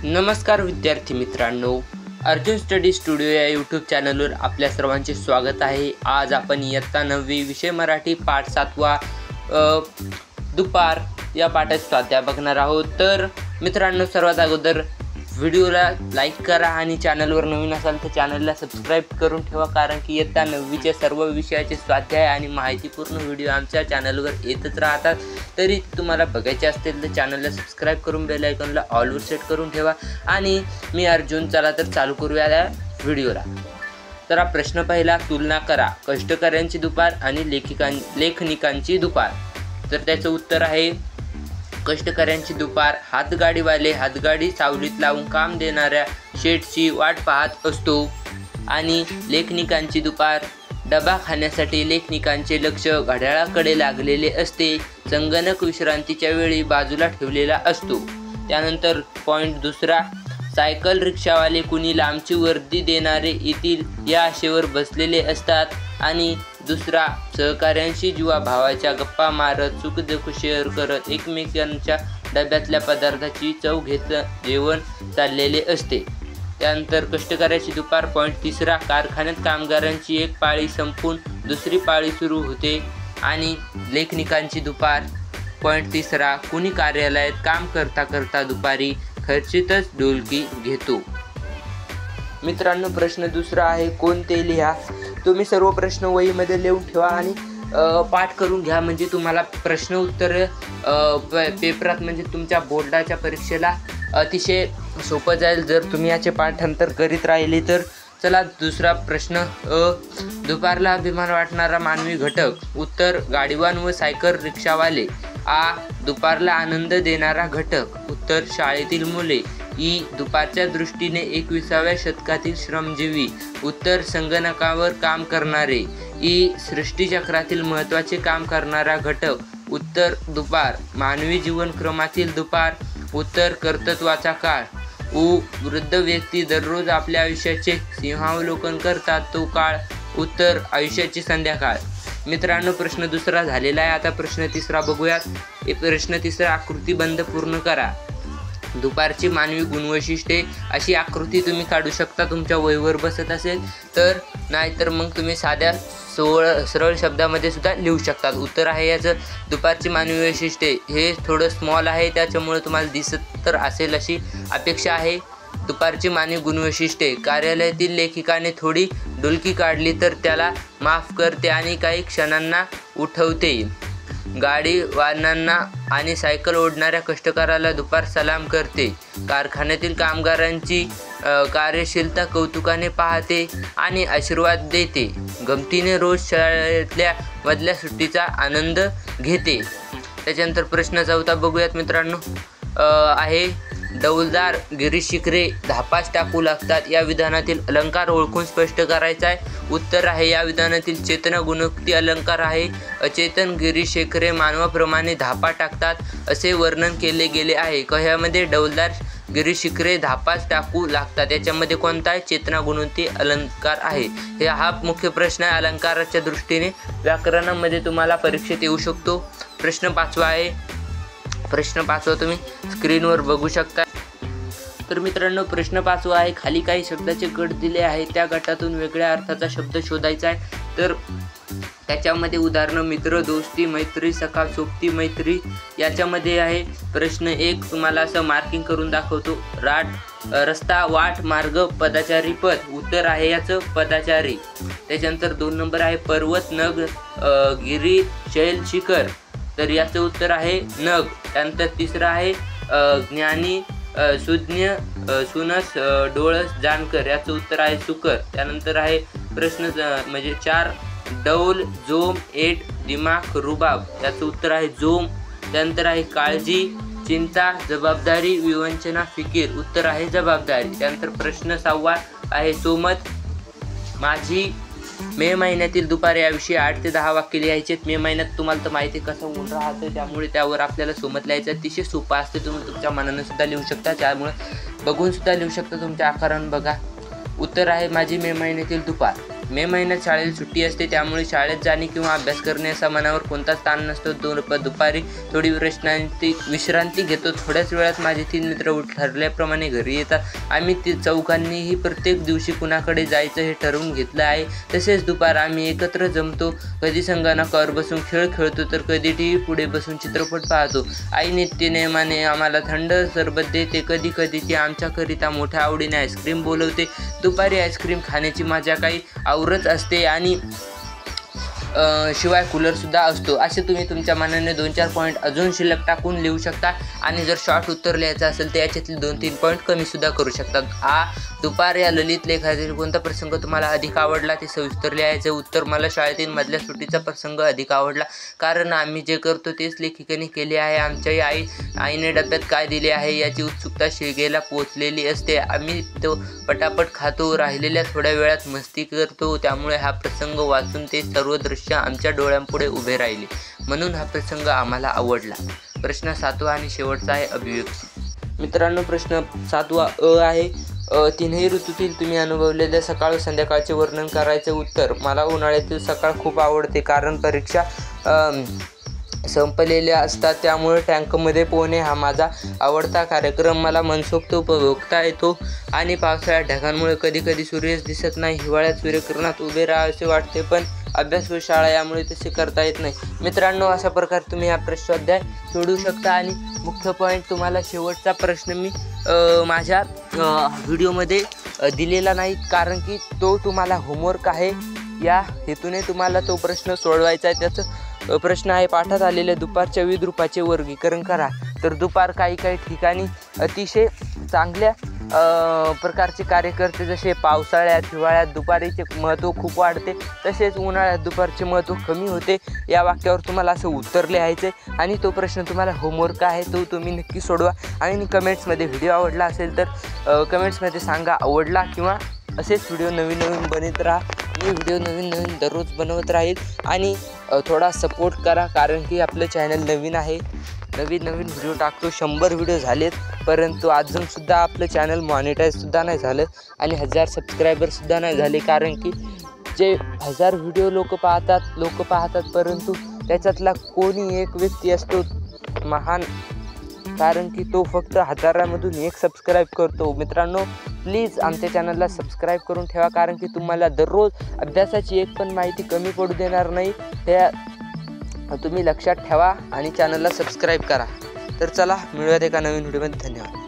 नमस्कार विद्यार्थी मित्रांनो, अर्जुन स्टडी स्टुडिओ या यूट्यूब चॅनलवर आपल्या सर्वांचे स्वागत आहे। आज आपण इयत्ता 9वी विषय मराठी पाठ 7वा दुपार या पाठात स्वाध्याय बघणार आहोत। तर मित्रांनो, सर्वात अगोदर व्हिडिओला लाईक करा आणि चॅनलवर नवीन असाल तर चॅनलला सबस्क्राईब करून ठेवा, कारण की इयत्ता 9वीच्या सर्व विषयाचे स्वाध्याय आणि माहितीपूर्ण व्हिडिओ आमच्या चॅनलवर येतच राहतात। तरी तुम्हाला बघायचे असतील तर चॅनलला सबस्क्राईब करून बेल आयकॉनला ऑलवर सेट करून ठेवा। आणि मी अर्जुन, चला तर चालू करूया या व्हिडिओला। तर हा प्रश्न पहिला, तुलना करा कष्टकऱ्यांची दुपार आणि लेखनिकांची दुपार। तर त्याचं उत्तर आहे कष्टकऱ्यांची दुपार हातगाडीवाले हातगाडी सावलीत लावून काम देणाऱ्या शेठची वाट पाहत असतो, आणि लेखनिकांची दुपार डबा खाण्यासाठी लेखनिकांचे लक्ष घड्याळाकडे लागलेले असते, संगणक विश्रांतीच्या वेळी बाजूला ठेवलेला असतो। त्यानंतर पॉईंट दुसरा, सायकल रिक्षावाले कुणी लांबची वर्दी देणारे येथील या आशेवर बसलेले असतात, आणि दुसरा, सहकाऱ्यांशी जीवाभावाच्या गप्पा मारत सुखदुःख शेअर करत एकमेकांच्या डब्यातल्या पदार्थाची चव घेत जेवण चाललेले असते। त्यानंतर कष्टकऱ्याची दुपार पॉईंट तिसरा, कारखान्यात कामगारांची एक पाळी संपून दुसरी पाळी सुरू होते, आणि लेखनिकांची दुपार पॉईंट तिसरा, कुणी कार्यालयात काम करता करता दुपारी खर्चीतच डुलकी घेतो। मित्रांनो, प्रश्न दुसरा आहे कोणते लिहा। तुम्ही सर्व प्रश्न वहीमध्ये लिहून ठेवा आणि पाठ करून घ्या, म्हणजे तुम्हाला प्रश्न उत्तर पेपरात म्हणजे तुमच्या बोर्डाच्या परीक्षेला अतिशय सोपं जाईल जर तुम्ही याचे पाठांतर करीत राहिले तर। चला, दुसरा प्रश्न, दुपारला अभिमान वाटणारा मानवी घटक। उत्तर, गाडीवान व सायकल रिक्षावाले। आ, दुपारला आनंद देणारा घटक। उत्तर, शाळेतील मुले। ई, दुपारच्या दृष्टीने 21व्या शतकातील श्रमजीवी। उत्तर, संगणकावर काम करणारे। ई, सृष्टीचक्रातील महत्त्वाचे काम करणारा घटक। उत्तर, दुपार मानवी जीवनक्रमातील दुपार। उत्तर, कर्तृत्वाचा काळ। उ, वृद्ध व्यक्ती दररोज आपल्या आयुष्याचे सिंहावलोकन करतात तो काळ। उत्तर, आयुष्याची संध्याकाळ। मित्रांनो, प्रश्न दुसरा झालेला आहे। आता प्रश्न तिसरा बघूयात। प्रश्न तिसरा, आकृतीबंध पूर्ण करा। दुपारची मानवी गुणवैशिष्ट्ये अशी आकृती तुम्ही काढू शकता, तुमच्या वहीवर बसत असेल तर, नाहीतर मग तुम्ही साध्या सरळ शब्दामध्ये सुद्धा लिहू शकतात। उत्तर आहे याचं, दुपारची मानवी वैशिष्ट्ये हे थोडं स्मॉल आहे, त्याच्यामुळे तुम्हाला दिसत तर असेल अशी अपेक्षा आहे। दुपारची मानवी गुणवैशिष्ट्ये, कार्यालयातील लेखिकाने थोडी डुलकी काढली तर त्याला माफ करते आणि काही क्षणांना उठवते। गाडीवानांना आणि सायकल ओढणाऱ्या कष्टकऱ्याला दुपार सलाम करते। कारखान्यातील कामगारांची कार्यशीलता कौतुकाने पाहते आणि आशीर्वाद देते। गमतीने रोज शाळेतल्या मधल्या सुट्टीचा आनंद घेते। त्याच्यानंतर प्रश्न चौथा बघूयात मित्रांनो, आहे डौलदार गिरीशिखरे धापास टाकू लागतात या विधानातील अलंकार ओळखून स्पष्ट करायचा आहे। उत्तर आहे, या विधानातील चेतना गुणोक्ती अलंकार आहे। अचेतन गिरीशिखरे मानवाप्रमाणे धापा टाकतात असे वर्णन केले गेले आहे। कह्यामध्ये डौलदार गिरीशिखरे धापास टाकू लागतात याच्यामध्ये कोणता आहे? चेतना गुणोक्ती अलंकार आहे। हे हा मुख्य प्रश्न आहे, अलंकाराच्या दृष्टीने व्याकरणामध्ये तुम्हाला परीक्षेत येऊ शकतो। प्रश्न पाचवा आहे। प्रश्न पाचवा तुम्ही स्क्रीनवर बघू शकता। तर मित्रांनो, प्रश्न पाचवा आहे, खाली काही शब्दाचे गट दिले आहे, त्या गटातून वेगळ्या अर्थाचा शब्द शोधायचा आहे। तर त्याच्यामध्ये उदाहरणं मित्र, दोस्ती, मैत्री, सखा, सोबती, मैत्री याच्यामध्ये आहे। प्रश्न 1 तुम्हाला असं मार्किंग करून दाखवतो, रस्ता, वाट, मार्ग, पदाचारी, पद। उत्तर आहे याचं पदाचारी। त्याच्यानंतर 2 नंबर आहे, पर्वत, नग, गिरी, शैल, शिखर। तर याचं उत्तर आहे नग। त्यानंतर तिसरं आहे ज्ञानी, सुज्ञ, सुनस, डोळस, जानकर। याचं उत्तर आहे सुकर। त्यानंतर आहे प्रश्न म्हणजे 4, डौल, जोम, एट, दिमाग, रुबाब। याचं उत्तर आहे जोम। त्यानंतर आहे काळजी, चिंता, जबाबदारी, विवंचना, फिकीर। उत्तर आहे जबाबदारी। त्यानंतर प्रश्न 6 आहे सोमत, माझी। मे महिन्यातील दुपार याविषयी 8 ते 10 वाक्य लिहायचे। मे महिन्यात तुम्हाला तर माहिती आहे कसं ऊन राहतं, त्यामुळे त्यावर आपल्याला सोमत लिहायचं अतिशय सोपं असते। तुम्ही तुमच्या मनानं सुद्धा लिहू शकता, त्यामुळे बघून सुद्धा लिहू शकता, तुमच्या आकारानं बघा। उत्तर आहे माझी मे महिन्यातील दुपार। मे महिन्यात शाळेला सुट्टी असते, त्यामुळे शाळेत जाणे किंवा अभ्यास करणे असा मनावर कोणताच ताण नसतो. दुपारी थोडी विश्रांती घेतो. थोड्याच वेळात माझे 3 मित्र ठरल्याप्रमाणे घरी येतात. आम्ही चौघांनीही प्रत्येक दिवशी कुणाकडे जायचं हे ठरवून घेतलं आहे. तसेच दुपार आम्ही एकत्र जमतो. कधी संगणकावर बसून खेळ खेळतो तर कधी टीव्ही पुढे बसून चित्रपट पाहतो. आई नित्यनेमाने आम्हाला थंड सरबत देते. कधी कधी ती आमच्याकरिता मोठ्या आवडीने आईस्क्रीम बोलवते. दुपारी आईस्क्रीम खाण्याची मजा काही औरच असते आणि शिवाय कूलरसुद्धा असतो. असे तुम्ही तुमच्या मनाने 2-4 पॉईंट अजून शिल्लक टाकून लिहू शकता आणि जर शॉर्ट उत्तर लिहायचं असेल तर याच्यातले 2-3 पॉईंट कमीसुद्धा करू शकतात. दुपार या ललित लेखातील कोणता प्रसंग तुम्हाला अधिक आवडला ते सविस्तर लिहायचे. उत्तर: मला शाळेतील मधल्या सुट्टीचा प्रसंग अधिक आवडला, कारण आम्ही जे करतो तेच लेखिकेने केले आहे. आमच्या आईने डब्यात काय दिले आहे याची उत्सुकता शिळगेला पोचलेली असते. आम्ही तो पटापट खातो, राहिलेल्या थोड्या वेळात मस्ती करतो. त्यामुळे हा प्रसंग वाचून ते सर्व दृश्य आमच्या डोळ्यांपुढे उभे राहिले, म्हणून हा प्रसंग आम्हाला आवडला. प्रश्न 7वा आणि शेवटचा आहे अभिव्यक्ती. मित्रांनो, प्रश्न 7वा आहे. 3ही ऋतूतील तुम्ही अनुभवलेल्या सकाळ व संध्याकाळचे वर्णन करायचे. उत्तर: मला उन्हाळ्यातील सकाळ खूप आवडते, कारण परीक्षा संपलेल्या असतात, त्यामुळे टँकमध्ये पोहणे हा माझा आवडता कार्यक्रम. मला मनसोक्त उपभोगता येतो आणि पावसाळ्यात ढगांमुळे कधी कधी सूर्यच दिसत नाही. हिवाळ्यात सूर्यकिरणात उभे राहावेसे वाटते, पण अभ्यास व शाळा यामुळे तसे करता येत नाही. मित्रांनो, अशा प्रकारे तुम्ही हा प्रश्नोत्तर सोडवू शकता. आणि मुख्य पॉईंट तुम्हाला शेवटचा प्रश्न मी माझ्या व्हिडिओमध्ये दिलेला नाही, कारण की तो तुम्हाला होमवर्क आहे. या हेतूने तुम्हाला तो प्रश्न सोडवायचा आहे. त्याचं प्रश्न आहे: पाठात आलेल्या दुपारच्या विविध रूपाचे वर्गीकरण करा. तर दुपार काही ठिकाणी अतिशय चांगल्या प्रकारचे कार्य करते. जसे पावसाळ्यात हिवाळ्यात दुपारीचे महत्त्व खूप वाढते, तसेच उन्हाळ्यात दुपारचे महत्त्व कमी होते. या वाक्यावर तुम्हाला असं उत्तर लिहायचे आणि तो प्रश्न तुम्हाला होमवर्क आहे, तो तुम्ही नक्की सोडवा. आणि कमेंट्समध्ये व्हिडिओ आवडला असेल तर कमेंट्समध्ये सांगा आवडला, किंवा असेच व्हिडिओ नवीन बनवत राहा. मी व्हिडिओ नवीन दररोज बनवत राहील आणि थोडा सपोर्ट करा, कारण की आपलं चॅनल नवीन आहे. नवीन व्हिडिओ टाकतो. 100 व्हिडिओ झालेत, परंतु अजूनसुद्धा आपलं चॅनल मॉनिटाईजसुद्धा नाही झालं आणि 1000 सबस्क्रायबरसुद्धा नाही झाले. कारण की जे 1000 व्हिडिओ लोक पाहतात, परंतु त्याच्यातला कोणी एक व्यक्ती असतो महान, कारण की तो फक्त 1000मधून 1 सबस्क्राईब करतो. मित्रांनो, प्लीज आमच्या चॅनलला सबस्क्राईब करून ठेवा, कारण की तुम्हाला दररोज अभ्यासाची एक पण माहिती कमी पडू देणार नाही. त्या तुम्ही लक्षात ठेवा आणि चॅनलला सबस्क्राईब करा. तर चला, मिळूयात एका नवीन व्हिडिओमध्ये. धन्यवाद.